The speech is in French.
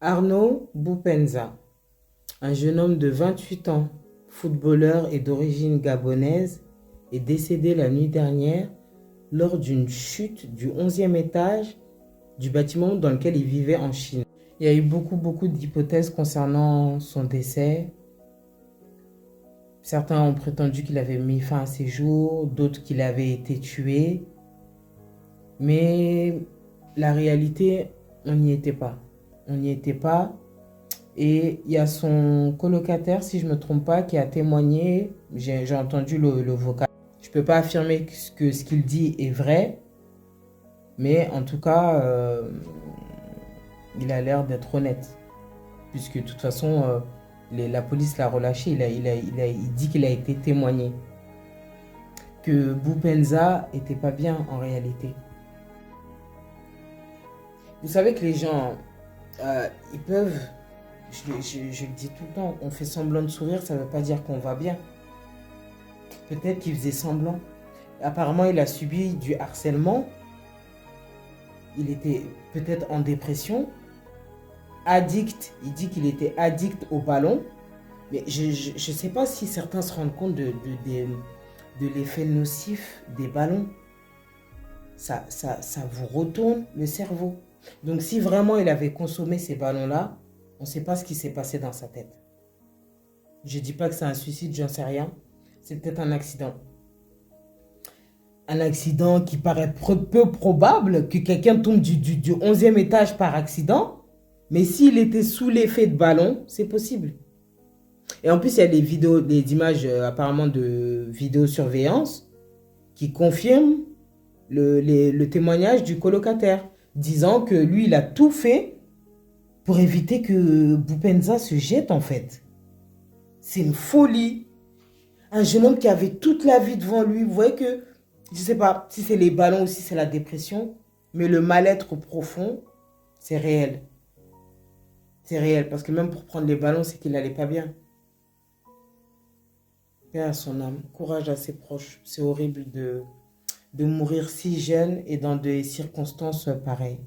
Arnaud Boupendza, un jeune homme de 28 ans, footballeur et d'origine gabonaise, est décédé la nuit dernière lors d'une chute du 11e étage du bâtiment dans lequel il vivait en Chine. Il y a eu beaucoup d'hypothèses concernant son décès. Certains ont prétendu qu'il avait mis fin à ses jours, d'autres qu'il avait été tué. Mais la réalité, on n'y était pas. On n'y était pas. Et il y a son colocataire, si je ne me trompe pas, qui a témoigné. J'ai entendu le vocal. Je ne peux pas affirmer que ce qu'il dit est vrai, mais en tout cas, il a l'air d'être honnête. Puisque de toute façon, la police l'a relâché, il dit qu'il a été témoigné. Que Boupenza était pas bien en réalité. Vous savez que les gens, ils peuvent, je le dis tout le temps, on fait semblant de sourire, ça ne veut pas dire qu'on va bien. Peut-être qu'il faisait semblant. Apparemment, il a subi du harcèlement. Il était peut-être en dépression. Addict, il dit qu'il était addict au ballon. Mais je ne sais pas si certains se rendent compte de l'effet nocif des ballons. Ça vous retourne le cerveau. Donc si vraiment il avait consommé ces ballons-là, on ne sait pas ce qui s'est passé dans sa tête. Je ne dis pas que c'est un suicide, j'en sais rien. C'est peut-être un accident. Un accident qui paraît peu probable, que quelqu'un tombe du 11e étage par accident. Mais s'il était sous l'effet de ballon, c'est possible. Et en plus, il y a des vidéos, des images apparemment de vidéosurveillance qui confirment le témoignage du colocataire, disant que lui, il a tout fait pour éviter que Boupenza se jette en fait. C'est une folie. Un jeune homme qui avait toute la vie devant lui. Vous voyez que, je ne sais pas si c'est les ballons ou si c'est la dépression, mais le mal-être profond, c'est réel. C'est réel, parce que même pour prendre les ballons, c'est qu'il n'allait pas bien. Paix à son âme, courage à ses proches. C'est horrible de mourir si jeune et dans des circonstances pareilles.